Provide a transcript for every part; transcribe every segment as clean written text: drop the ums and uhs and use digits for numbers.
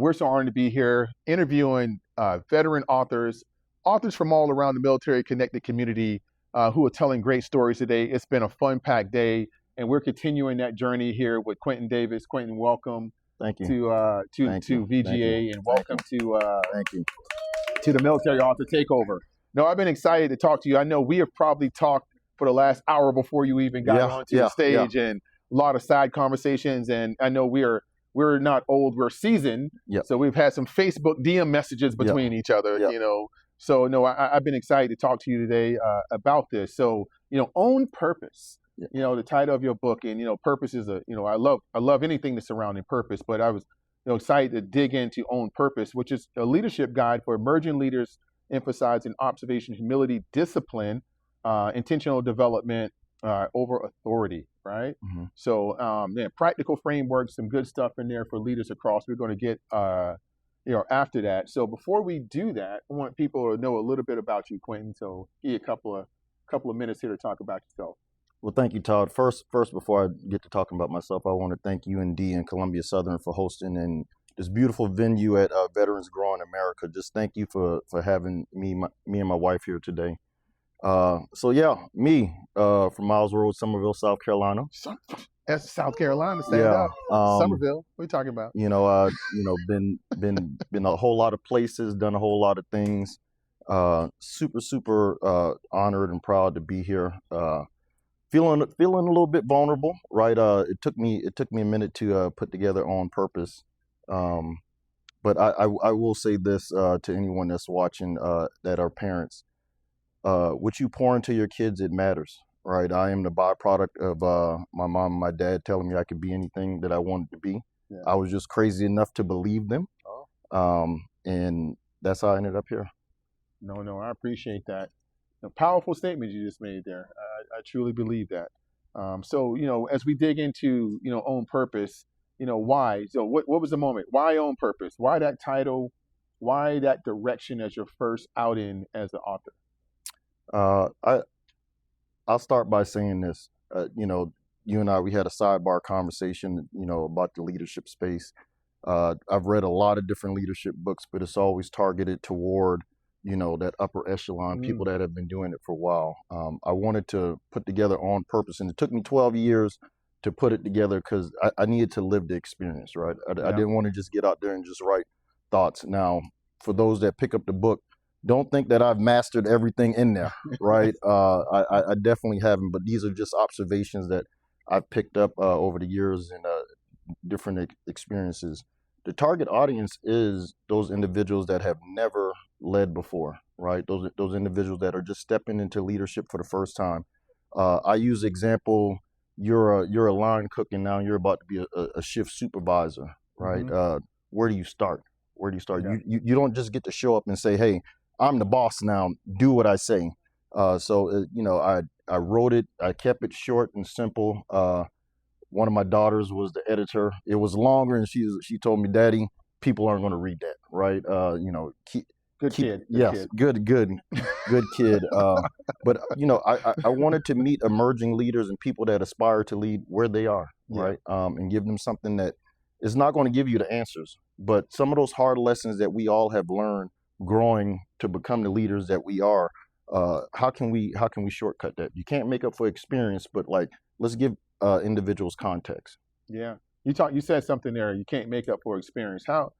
We're so honored to be here interviewing veteran authors from all around the military connected community who are telling great stories today. It's been a fun-packed day, and we're continuing that journey here with Quentin Davis. Quentin, welcome Thank you. to VGA, and welcome Thank you. to the Military Author Takeover. No, I've been excited to talk to you. I know we have probably talked for the last hour before you even got onto the stage, and a lot of side conversations. And I know we're not old, we're seasoned. So we've had some Facebook DM messages between each other, you know. So no, I've been excited to talk to you today about this. So, own purpose. The title of your book, and purpose is I love anything that's surrounding purpose, but I was excited to dig into Own Purpose, which is a leadership guide for emerging leaders, emphasizing observation, humility, discipline, intentional development over authority, right? Mm-hmm. So, practical frameworks, some good stuff in there for leaders across. We're going to get, after that. So before we do that, I want people to know a little bit about you, Quentin. So give you a couple of minutes here to talk about yourself. Well, thank you, Todd. First, before I get to talking about myself, I want to thank UND and Columbia Southern for hosting and this beautiful venue at Veterans Growing America. Just thank you for having me and my wife here today. Me from Miles Road, Summerville, South Carolina. That's South Carolina. Stand up. Summerville. What are you talking about? Been a whole lot of places, done a whole lot of things. Super honored and proud to be here. Feeling a little bit vulnerable, right? It took me a minute to put together On Purpose. But I will say this to anyone that's watching that are parents. What you pour into your kids, it matters, right? I am the byproduct of my mom and my dad telling me I could be anything that I wanted to be. I was just crazy enough to believe them. And that's how I ended up here. No, I appreciate that. A powerful statement you just made there. I truly believe that. So, as we dig into, Own Purpose, why? So what was the moment? Why Own Purpose? Why that title? Why that direction as your first outing as an author? I'll start by saying this. You and I, we had a sidebar conversation, about the leadership space. I've read a lot of different leadership books, but it's always targeted toward, that upper echelon, people that have been doing it for a while. I wanted to put together On Purpose, and it took me 12 years to put it together because I needed to live the experience, right? I didn't want to just get out there and just write thoughts. Now, for those that pick up the book, don't think that I've mastered everything in there, right? I definitely haven't, but these are just observations that I've picked up over the years and different experiences. The target audience is those individuals that have never led before, right? Those individuals that are just stepping into leadership for the first time. I use example, you're a line cook and now you're about to be a shift supervisor, right? Where do you start? Yeah. You don't just get to show up and say, hey, I'm the boss now, do what I say. I wrote it, I kept it short and simple. One of my daughters was the editor. It was longer, and she told me, Daddy, people aren't going to read that, right? Good kid. Good kid. But I wanted to meet emerging leaders and people that aspire to lead where they are, right? And give them something that is not going to give you the answers, but some of those hard lessons that we all have learned growing to become the leaders that we are. How can we shortcut that? You can't make up for experience, but let's give individuals context. Yeah, you said something there. You can't make up for experience. How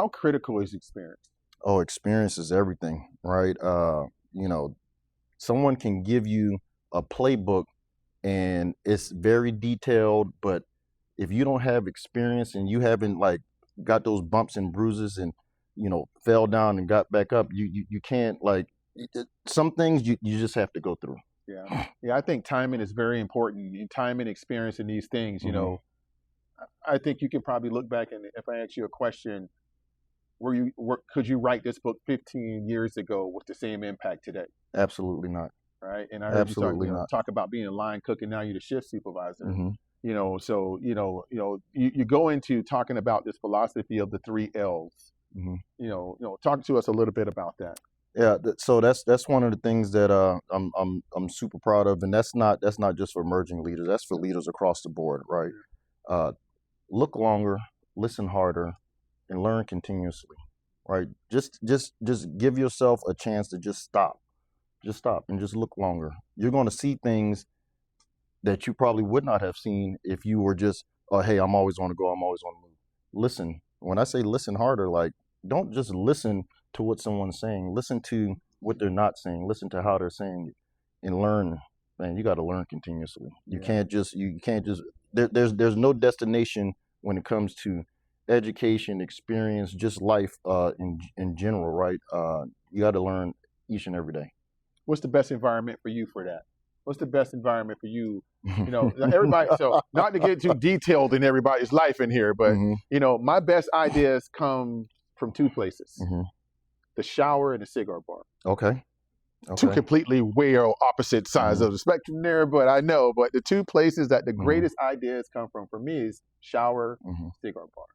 critical is experience? Oh, experience is everything, right? Someone can give you a playbook and it's very detailed, but if you don't have experience and you haven't got those bumps and bruises and fell down and got back up, you can't some things you just have to go through. Yeah, I think timing is very important. And time and experience in these things, I think you can probably look back, and if I ask you a question, could you write this book 15 years ago with the same impact today? Absolutely not. Right, and I heard you talk about being a line cook, and now you're the shift supervisor. So you go into talking about this philosophy of the 3 L's. Talk to us a little bit about that. Yeah, so that's one of the things that I'm super proud of, and that's not just for emerging leaders. That's for leaders across the board, right? Look longer, listen harder, and learn continuously, right? Just give yourself a chance to just stop and just look longer. You're going to see things that you probably would not have seen if you were just, oh, hey, I'm always on the go, I'm always on the move. Listen. When I say listen harder, like, don't just listen to what someone's saying. Listen to what they're not saying. Listen to how they're saying it, and learn. Man, you got to learn continuously. You can't just there's no destination when it comes to education, experience, just life in general, right? You got to learn each and every day. What's the best environment for you for that? What's the best environment for you? Everybody, so not to get too detailed in everybody's life in here, but my best ideas come from two places. The shower and the cigar bar. Okay. Two completely way opposite sides of the spectrum there, but I know. But the two places that the greatest ideas come from for me is shower, cigar bar.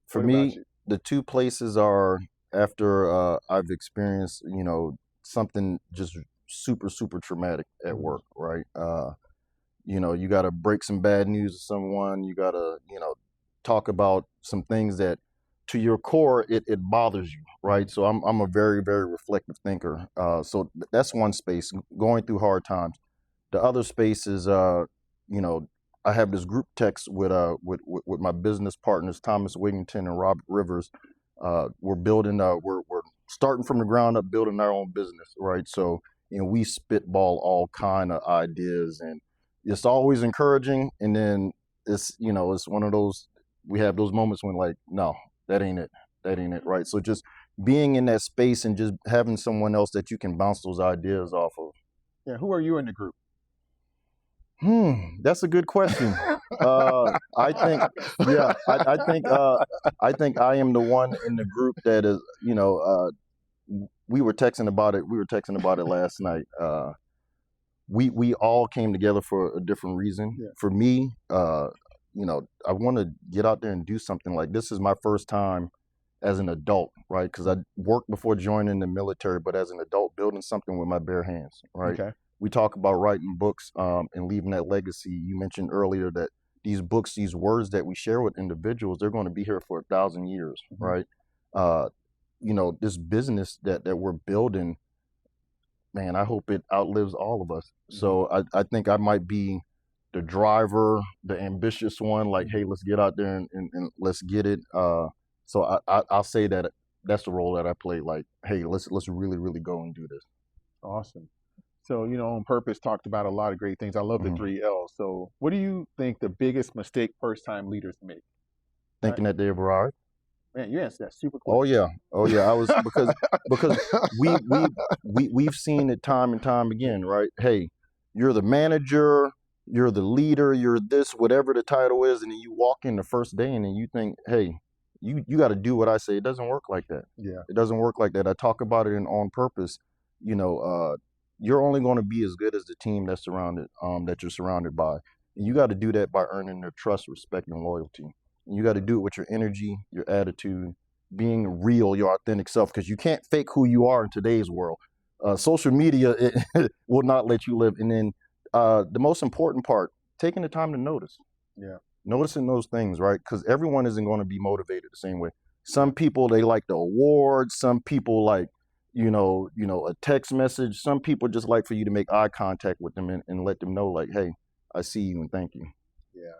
For me, the two places are after I've experienced, something just super, super traumatic at work, right? You got to break some bad news to someone. You got to, talk about some things that to your core, it bothers you, right? So I'm a very, very reflective thinker. So that's one space, going through hard times. The other space is, I have this group text with my business partners, Thomas Wigington and Robert Rivers. We're building, we're starting from the ground up, building our own business, right? So, we spitball all kind of ideas, and it's always encouraging. And then it's one of those, we have those moments when like, no, that ain't it, right? So just being in that space and just having someone else that you can bounce those ideas off of. Yeah, who are you in the group? That's a good question. I think I am the one in the group that is, we were texting about it last night. We all came together for a different reason. Yeah. For me, I want to get out there and do something. Like, this is my first time as an adult, right? Because I worked before joining the military, but as an adult, building something with my bare hands, right? Okay. We talk about writing books and leaving that legacy. You mentioned earlier that these books, these words that we share with individuals, they're going to be here for 1,000 years, right? This business that we're building, man, I hope it outlives all of us. So I think I might be the driver, the ambitious one, like, hey, let's get out there and let's get it. So I'll say that that's the role that I play. Like, hey, let's really, really go and do this. Awesome. So, On Purpose talked about a lot of great things. I love the 3 L's. So what do you think the biggest mistake first-time leaders make? Thinking that they've arrived. Man, you answered that super quick. Oh yeah. I was because we've seen it time and time again, right? Hey, you're the manager, you're the leader, you're this, whatever the title is, and then you walk in the first day and then you think, hey, you got to do what I say. It doesn't work like that. Yeah, it doesn't work like that. I talk about it in On Purpose. You're only going to be as good as the team that you're surrounded by. And you got to do that by earning their trust, respect, and loyalty. And you got to do it with your energy, your attitude, being real, your authentic self, because you can't fake who you are in today's world. Social media it will not let you live. And then the most important part, taking the time to notice. Yeah. Noticing those things, right? Because everyone isn't going to be motivated the same way. Some people, they like the awards. Some people like, a text message. Some people just like for you to make eye contact with them and let them know, like, hey, I see you and thank you. Yeah.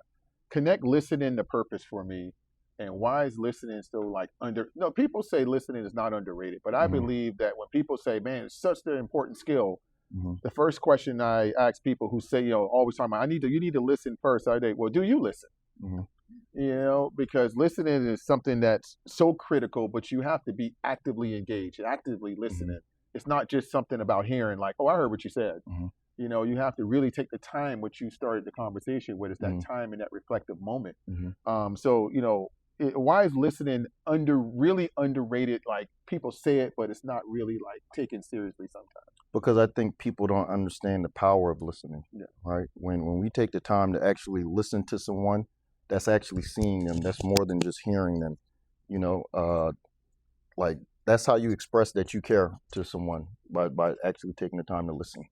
Connect listening to purpose for me. And why is listening so people say listening is not underrated, but I believe that when people say, man, it's such an important skill, the first question I ask people who say, always talking about, you need to listen first. I say, well, do you listen? Because listening is something that's so critical, but you have to be actively engaged, actively listening. It's not just something about hearing like, oh, I heard what you said. You have to really take the time, which you started the conversation with, is that time and that reflective moment. Why is listening really underrated? Like, people say it, but it's not really like taken seriously sometimes. Because I think people don't understand the power of listening, right? When we take the time to actually listen to someone, that's actually seeing them. That's more than just hearing them. That's how you express that you care to someone, by actually taking the time to listen.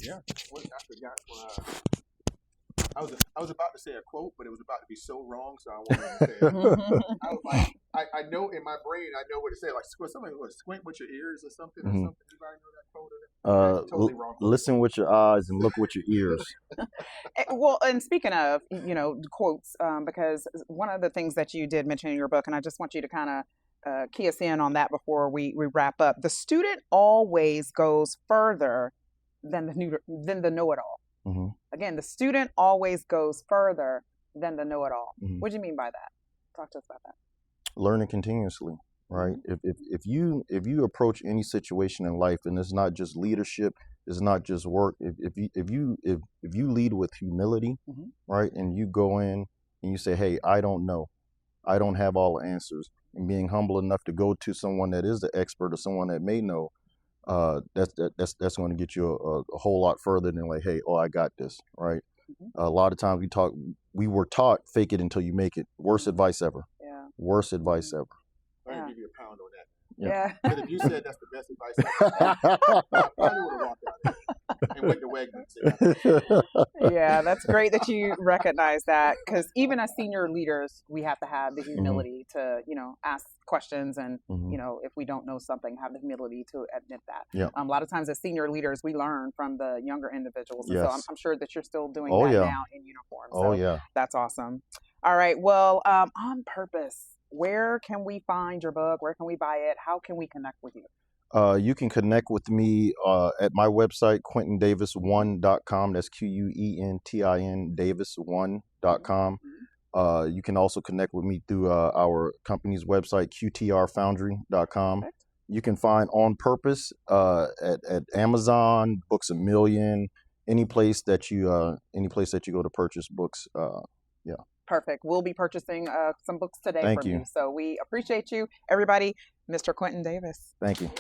Yeah. I forgot. I was about to say a quote, but it was about to be so wrong, so I wanted to say it. I was like, I know in my brain, I know what to say. Like something, squint with your ears or something. Anybody know that quote? Totally wrong quote. Listen with your eyes and look with your ears. Well, and speaking of, quotes, because one of the things that you did mention in your book, and I just want you to kind of key us in on that before we wrap up. The student always goes further than the know-it-all. Mm-hmm. Again, the student always goes further than the know-it-all. Mm-hmm. What do you mean by that? Talk to us about that. Learning continuously, right? If you approach any situation in life, and it's not just leadership, it's not just work. If you lead with humility, mm-hmm. right, and you go in and you say, hey, I don't know, I don't have all the answers, and being humble enough to go to someone that is the expert or someone that may know, that's going to get you a whole lot further than like, hey, I got this, right? Mm-hmm. A lot of times we were taught fake it until you make it. Worst advice ever. Yeah. Worst advice ever. I'm gonna give you a pound on that. Yeah. But if you said that's the best advice ever, I probably would have walked out and went to Wegmans. Yeah, that's great that you recognize that, because even as senior leaders, we have to have the humility mm-hmm. to, ask questions, and mm-hmm. If we don't know something, have the humility to admit that. Yeah. A lot of times as senior leaders, we learn from the younger individuals. And yes. So I'm sure that you're still doing that now in uniform. So that's awesome. All right. Well, On Purpose, where can we find your book? Where can we buy it? How can we connect with you? You can connect with me at my website, QuentinDavis1.com. That's QUENTIN Davis1.com. You can also connect with me through our company's website, QTRFoundry.com. Perfect. You can find On Purpose at Amazon, Books A Million, any place that you go to purchase books. Yeah. Perfect. We'll be purchasing some books today from you. So we appreciate you, everybody. Mr. Quentin Davis. Thank you.